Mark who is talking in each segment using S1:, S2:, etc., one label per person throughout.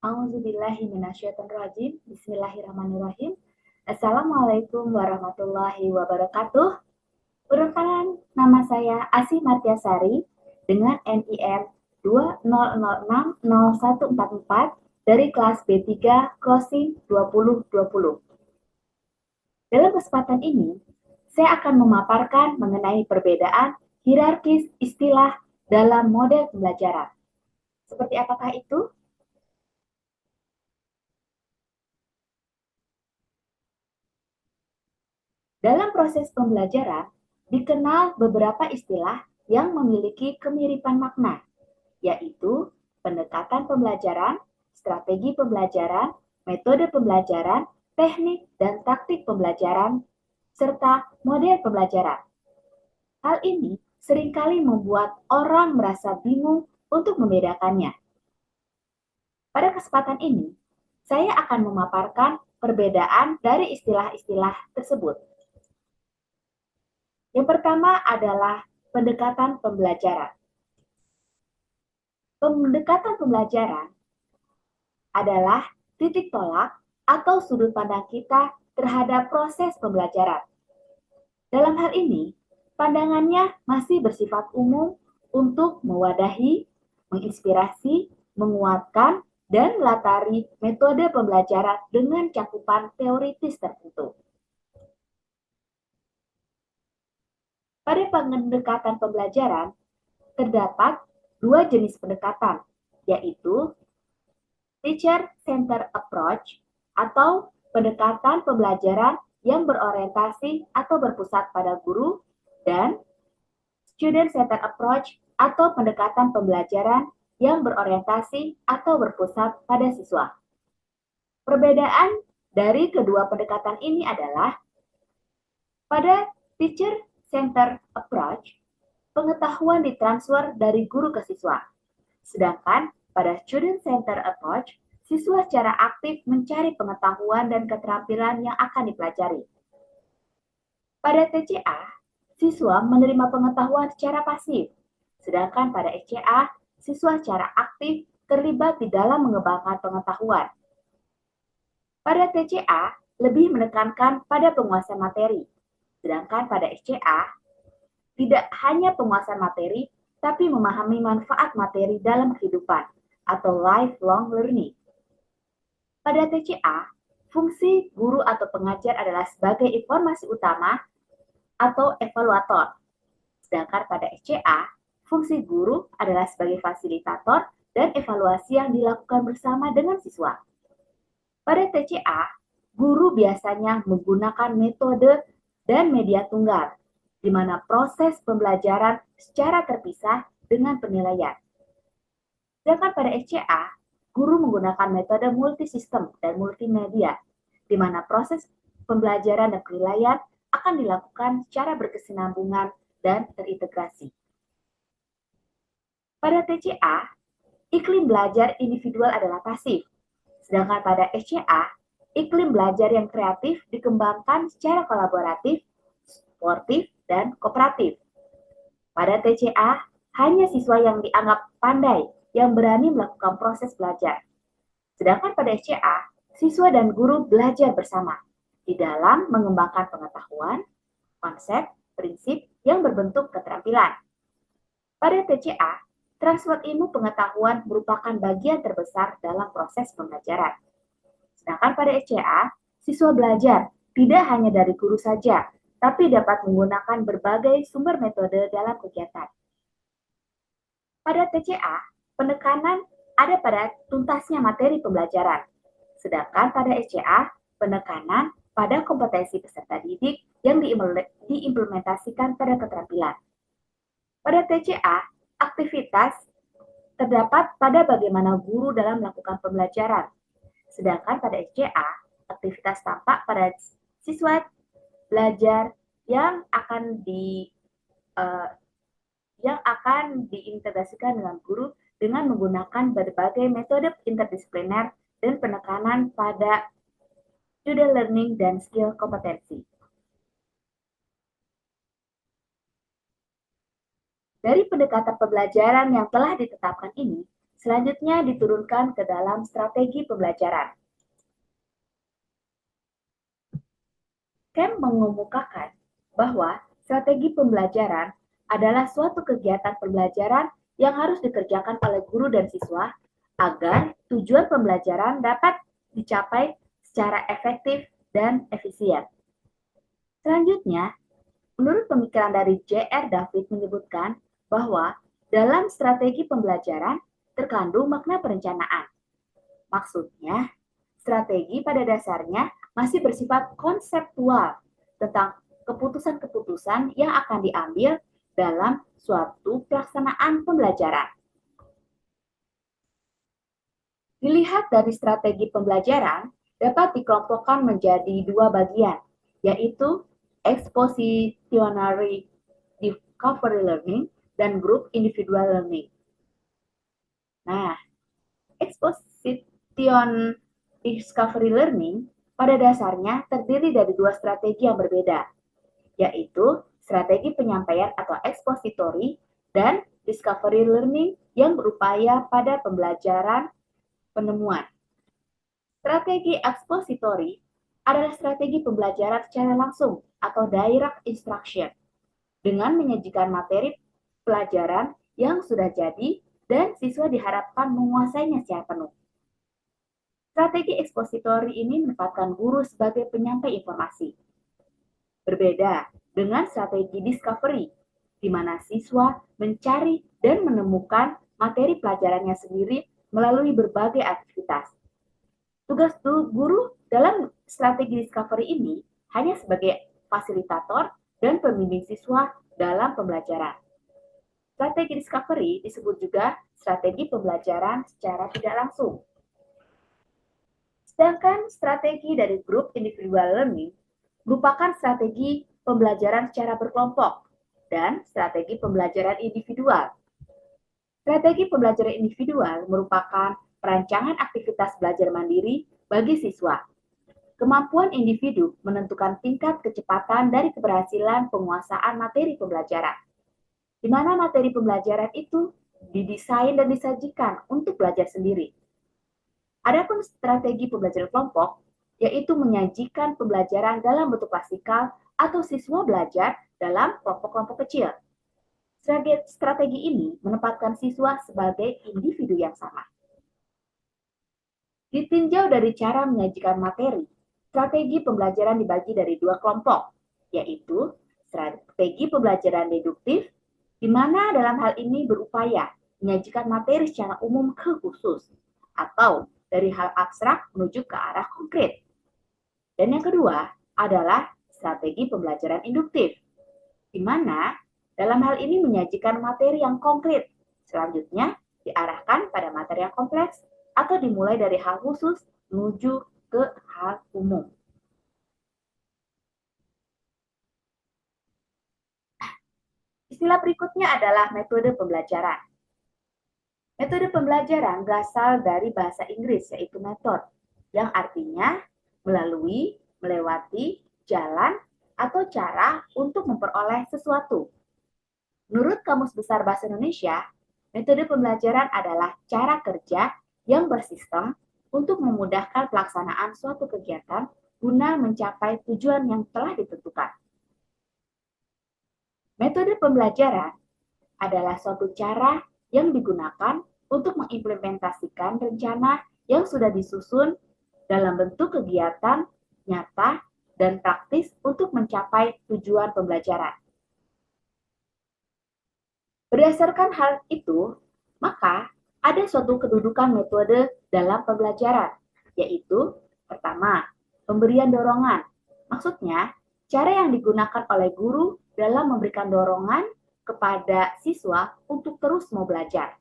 S1: A'udzubillahi minasyaitonirrajim. Bismillahirrahmanirrahim. Assalamualaikum warahmatullahi wabarakatuh. Perkenalkan, nama saya Asih Martiasari dengan NIM 200600144 dari kelas B3 Closing 2020. Dalam kesempatan ini, saya akan memaparkan mengenai perbedaan hierarkis istilah dalam model pembelajaran. Seperti apakah itu? Dalam proses pembelajaran, dikenal beberapa istilah yang memiliki kemiripan makna, yaitu pendekatan pembelajaran, strategi pembelajaran, metode pembelajaran, teknik dan taktik pembelajaran, serta model pembelajaran. Hal ini seringkali membuat orang merasa bingung untuk membedakannya. Pada kesempatan ini, saya akan memaparkan perbedaan dari istilah-istilah tersebut. Yang pertama adalah pendekatan pembelajaran. Pendekatan pembelajaran adalah titik tolak atau sudut pandang kita terhadap proses pembelajaran. Dalam hal ini, pandangannya masih bersifat umum untuk mewadahi, menginspirasi, menguatkan, dan melatari metode pembelajaran dengan cakupan teoritis tertentu. Pada pendekatan pembelajaran, terdapat dua jenis pendekatan, yaitu teacher-centered approach atau pendekatan pembelajaran yang berorientasi atau berpusat pada guru dan student-centered approach atau pendekatan pembelajaran yang berorientasi atau berpusat pada siswa. Perbedaan dari kedua pendekatan ini adalah pada teacher-centered approach, pengetahuan ditransfer dari guru ke siswa. Sedangkan pada student-centered approach, siswa secara aktif mencari pengetahuan dan keterampilan yang akan dipelajari. Pada TCA, siswa menerima pengetahuan secara pasif, sedangkan pada ECA, siswa secara aktif terlibat di dalam mengembangkan pengetahuan. Pada TCA, lebih menekankan pada penguasaan materi, sedangkan pada ECA, tidak hanya penguasaan materi, tapi memahami manfaat materi dalam kehidupan atau lifelong learning. Pada TCA, fungsi guru atau pengajar adalah sebagai informasi utama atau evaluator. Sedangkan pada ECA, fungsi guru adalah sebagai fasilitator dan evaluasi yang dilakukan bersama dengan siswa. Pada TCA, guru biasanya menggunakan metode dan media tunggal, di mana proses pembelajaran secara terpisah dengan penilaian. Sedangkan pada ECA, guru menggunakan metode multisistem dan multimedia, di mana proses pembelajaran dan penilaian akan dilakukan secara berkesinambungan dan terintegrasi. Pada TCA, iklim belajar individual adalah pasif, sedangkan pada ECA, iklim belajar yang kreatif dikembangkan secara kolaboratif, sportif, dan kooperatif. Pada TCA, hanya siswa yang dianggap pandai yang berani melakukan proses belajar. Sedangkan pada ECA, siswa dan guru belajar bersama di dalam mengembangkan pengetahuan, konsep, prinsip yang berbentuk keterampilan. Pada TCA, transfer ilmu pengetahuan merupakan bagian terbesar dalam proses pembelajaran. Sedangkan pada ECA, siswa belajar tidak hanya dari guru saja, tapi dapat menggunakan berbagai sumber metode dalam kegiatan. Pada TCA, penekanan ada pada tuntasnya materi pembelajaran. Sedangkan pada ECA, penekanan pada kompetensi peserta didik yang diimplementasikan pada keterampilan. Pada TCA, aktivitas terdapat pada bagaimana guru dalam melakukan pembelajaran. Sedangkan pada ECA, aktivitas tampak pada siswa belajar yang akan diintegrasikan dengan guru dengan menggunakan berbagai metode interdisipliner dan penekanan pada student learning dan skill kompetensi. Dari pendekatan pembelajaran yang telah ditetapkan ini, Selanjutnya diturunkan ke dalam strategi pembelajaran. Kemp mengemukakan bahwa strategi pembelajaran adalah suatu kegiatan pembelajaran yang harus dikerjakan oleh guru dan siswa agar tujuan pembelajaran dapat dicapai secara efektif dan efisien. Selanjutnya, menurut pemikiran dari J.R. David menyebutkan bahwa dalam strategi pembelajaran terkandung makna perencanaan. Maksudnya, strategi pada dasarnya masih bersifat konseptual tentang keputusan-keputusan yang akan diambil dalam suatu pelaksanaan pembelajaran. Dilihat dari strategi pembelajaran, dapat dikelompokkan menjadi dua bagian, yaitu expositionary discovery learning dan group individual learning. Nah, exposition discovery learning pada dasarnya terdiri dari dua strategi yang berbeda, yaitu strategi penyampaian atau expository dan discovery learning yang berupaya pada pembelajaran penemuan. Strategi expository adalah strategi pembelajaran secara langsung atau direct instruction dengan menyajikan materi pelajaran yang sudah jadi dan siswa diharapkan menguasainya secara penuh. Strategi ekspositori ini menempatkan guru sebagai penyampai informasi. Berbeda dengan strategi discovery, di mana siswa mencari dan menemukan materi pelajarannya sendiri melalui berbagai aktivitas. Tugas guru dalam strategi discovery ini hanya sebagai fasilitator dan pembimbing siswa dalam pembelajaran. Strategi discovery disebut juga strategi pembelajaran secara tidak langsung. Sedangkan strategi dari grup individual learning merupakan strategi pembelajaran secara berkelompok dan strategi pembelajaran individual. Strategi pembelajaran individual merupakan perancangan aktivitas belajar mandiri bagi siswa. Kemampuan individu menentukan tingkat kecepatan dari keberhasilan penguasaan materi pembelajaran, di mana materi pembelajaran itu didesain dan disajikan untuk belajar sendiri. Adapun strategi pembelajaran kelompok, yaitu menyajikan pembelajaran dalam bentuk klasikal atau siswa belajar dalam kelompok-kelompok kecil. Strategi ini menempatkan siswa sebagai individu yang sama. Ditinjau dari cara menyajikan materi, strategi pembelajaran dibagi dari dua kelompok, yaitu strategi pembelajaran deduktif, di mana dalam hal ini berupaya menyajikan materi secara umum ke khusus, atau dari hal abstrak menuju ke arah konkret. Dan yang kedua adalah strategi pembelajaran induktif, di mana dalam hal ini menyajikan materi yang konkret, selanjutnya diarahkan pada materi yang kompleks atau dimulai dari hal khusus menuju ke hal umum. Istilah berikutnya adalah metode pembelajaran. Metode pembelajaran berasal dari bahasa Inggris, yaitu method, yang artinya melalui, melewati, jalan, atau cara untuk memperoleh sesuatu. Menurut Kamus Besar Bahasa Indonesia, metode pembelajaran adalah cara kerja yang bersistem untuk memudahkan pelaksanaan suatu kegiatan guna mencapai tujuan yang telah ditentukan. Metode pembelajaran adalah suatu cara yang digunakan untuk mengimplementasikan rencana yang sudah disusun dalam bentuk kegiatan nyata dan praktis untuk mencapai tujuan pembelajaran. Berdasarkan hal itu, maka ada suatu kedudukan metode dalam pembelajaran, yaitu pertama, pemberian dorongan. Maksudnya, cara yang digunakan oleh guru dalam memberikan dorongan kepada siswa untuk terus mau belajar.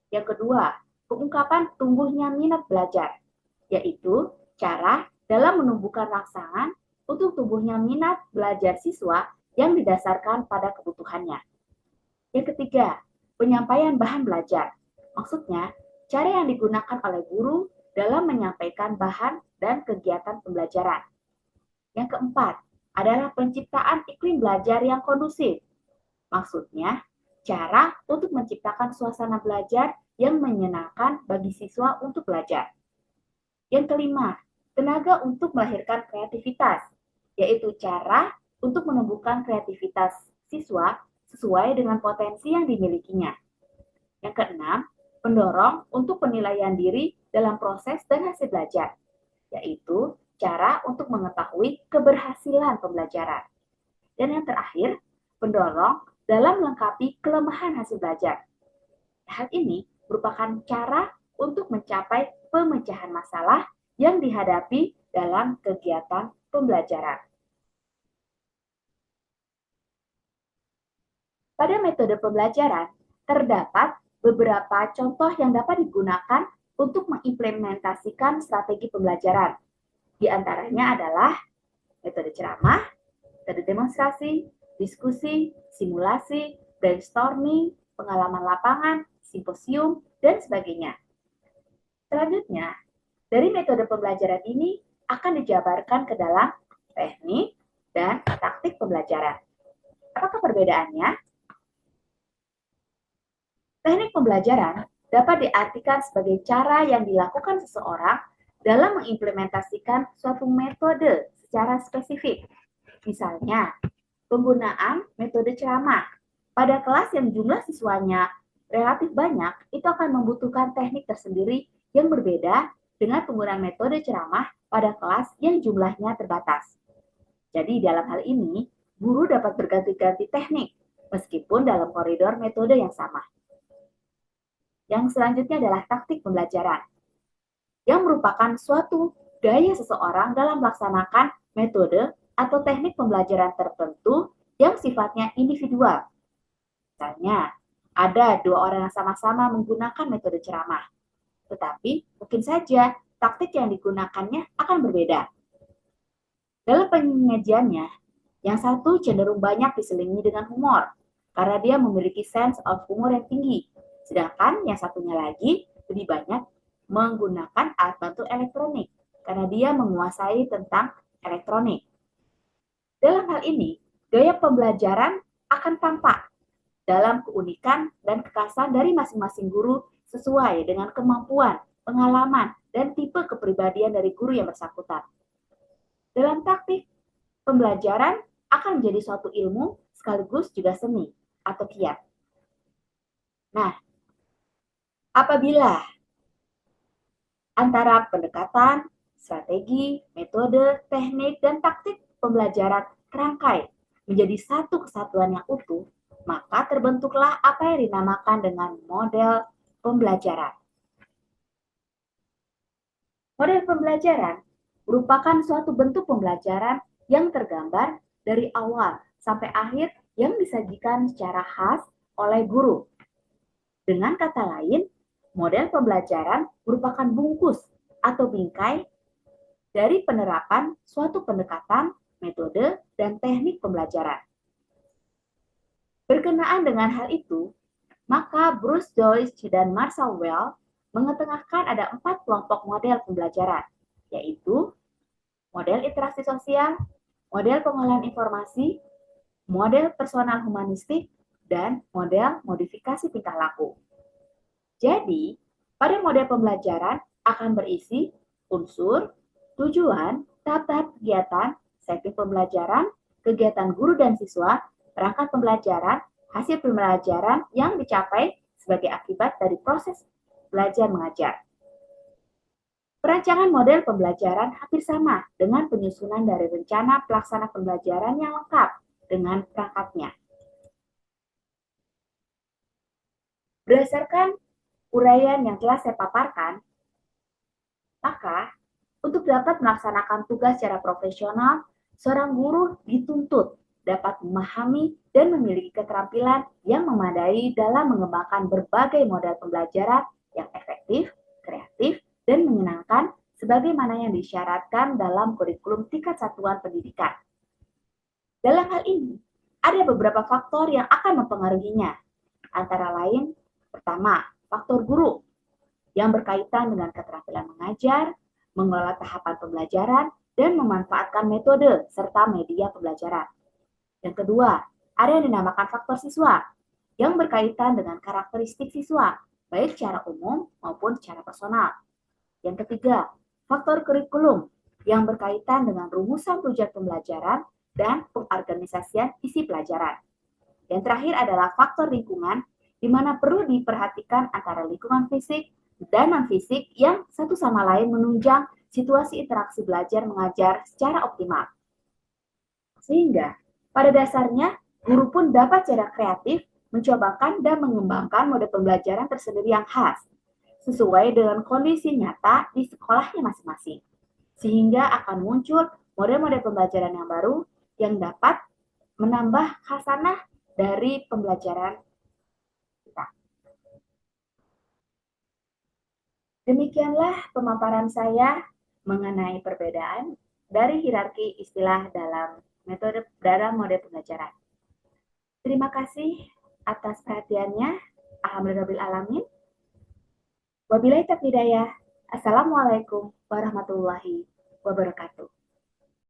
S1: Yang kedua, pengungkapan tumbuhnya minat belajar, yaitu cara dalam menumbuhkan rangsangan untuk tumbuhnya minat belajar siswa yang didasarkan pada kebutuhannya. Yang ketiga, penyampaian bahan belajar. Maksudnya, cara yang digunakan oleh guru dalam menyampaikan bahan dan kegiatan pembelajaran. Yang keempat, adalah penciptaan iklim belajar yang kondusif. Maksudnya, cara untuk menciptakan suasana belajar yang menyenangkan bagi siswa untuk belajar. Yang kelima, tenaga untuk melahirkan kreativitas, yaitu cara untuk menumbuhkan kreativitas siswa sesuai dengan potensi yang dimilikinya. Yang keenam, pendorong untuk penilaian diri dalam proses dan hasil belajar, yaitu cara untuk mengetahui keberhasilan pembelajaran. Dan yang terakhir, pendorong dalam melengkapi kelemahan hasil belajar. Hal ini merupakan cara untuk mencapai pemecahan masalah yang dihadapi dalam kegiatan pembelajaran. Pada metode pembelajaran, terdapat beberapa contoh yang dapat digunakan untuk mengimplementasikan strategi pembelajaran. Di antaranya adalah metode ceramah, metode demonstrasi, diskusi, simulasi, brainstorming, pengalaman lapangan, simposium, dan sebagainya. Selanjutnya, dari metode pembelajaran ini akan dijabarkan ke dalam teknik dan taktik pembelajaran. Apakah perbedaannya? Teknik pembelajaran dapat diartikan sebagai cara yang dilakukan seseorang dalam mengimplementasikan suatu metode secara spesifik. Misalnya, penggunaan metode ceramah. Pada kelas yang jumlah siswanya relatif banyak, itu akan membutuhkan teknik tersendiri yang berbeda dengan penggunaan metode ceramah pada kelas yang jumlahnya terbatas. Jadi dalam hal ini, guru dapat berganti-ganti teknik, meskipun dalam koridor metode yang sama. Yang selanjutnya adalah taktik pembelajaran, yang merupakan suatu gaya seseorang dalam melaksanakan metode atau teknik pembelajaran tertentu yang sifatnya individual. Misalnya, ada dua orang yang sama-sama menggunakan metode ceramah, tetapi mungkin saja taktik yang digunakannya akan berbeda. Dalam penyajiannya, yang satu cenderung banyak diselingi dengan humor, karena dia memiliki sense of humor yang tinggi, sedangkan yang satunya lagi lebih banyak menggunakan alat bantu elektronik, karena dia menguasai tentang elektronik. Dalam hal ini, gaya pembelajaran akan tampak dalam keunikan dan kekhasan dari masing-masing guru sesuai dengan kemampuan, pengalaman, dan tipe kepribadian dari guru yang bersangkutan. Dalam taktik, pembelajaran akan menjadi suatu ilmu sekaligus juga seni atau kiat. Nah, apabila antara pendekatan, strategi, metode, teknik, dan taktik pembelajaran terangkai menjadi satu kesatuan yang utuh, maka terbentuklah apa yang dinamakan dengan model pembelajaran. Model pembelajaran merupakan suatu bentuk pembelajaran yang tergambar dari awal sampai akhir yang disajikan secara khas oleh guru. Dengan kata lain, model pembelajaran merupakan bungkus atau bingkai dari penerapan suatu pendekatan, metode, dan teknik pembelajaran. Berkenaan dengan hal itu, maka Bruce Deutsch dan Marshall Well mengetengahkan ada 4 kelompok model pembelajaran, yaitu model interaksi sosial, model pengolahan informasi, model personal humanistik, dan model modifikasi tingkah laku. Jadi, pada model pembelajaran akan berisi unsur, tujuan, tahap-tahap kegiatan, setting pembelajaran, kegiatan guru dan siswa, perangkat pembelajaran, hasil pembelajaran yang dicapai sebagai akibat dari proses belajar mengajar. Perancangan model pembelajaran hampir sama dengan penyusunan dari rencana pelaksana pembelajaran yang lengkap dengan perangkatnya. Berdasarkan uraian yang telah saya paparkan, maka untuk dapat melaksanakan tugas secara profesional, seorang guru dituntut dapat memahami dan memiliki keterampilan yang memadai dalam mengembangkan berbagai model pembelajaran yang efektif, kreatif, dan menyenangkan sebagaimana yang disyaratkan dalam kurikulum tingkat satuan pendidikan. Dalam hal ini, ada beberapa faktor yang akan mempengaruhinya. Antara lain, pertama, faktor guru yang berkaitan dengan keterampilan mengajar, mengelola tahapan pembelajaran, dan memanfaatkan metode serta media pembelajaran. Yang kedua, ada yang dinamakan faktor siswa yang berkaitan dengan karakteristik siswa, baik secara umum maupun secara personal. Yang ketiga, faktor kurikulum yang berkaitan dengan rumusan tujuan pembelajaran dan pengorganisasian isi pelajaran. Yang terakhir adalah faktor lingkungan, di mana perlu diperhatikan antara lingkungan fisik dan non-fisik yang satu sama lain menunjang situasi interaksi belajar mengajar secara optimal. Sehingga, pada dasarnya, guru pun dapat secara kreatif mencobakan dan mengembangkan mode pembelajaran tersendiri yang khas, sesuai dengan kondisi nyata di sekolahnya masing-masing. Sehingga akan muncul mode-mode pembelajaran yang baru yang dapat menambah khasanah dari pembelajaran kita. Demikianlah pemaparan saya mengenai perbedaan dari hierarki istilah dalam mode pembelajaran. Terima kasih atas perhatiannya. Alhamdulillahirrahmanirrahim. Wabillahi taufiq hidayah. Assalamualaikum warahmatullahi wabarakatuh.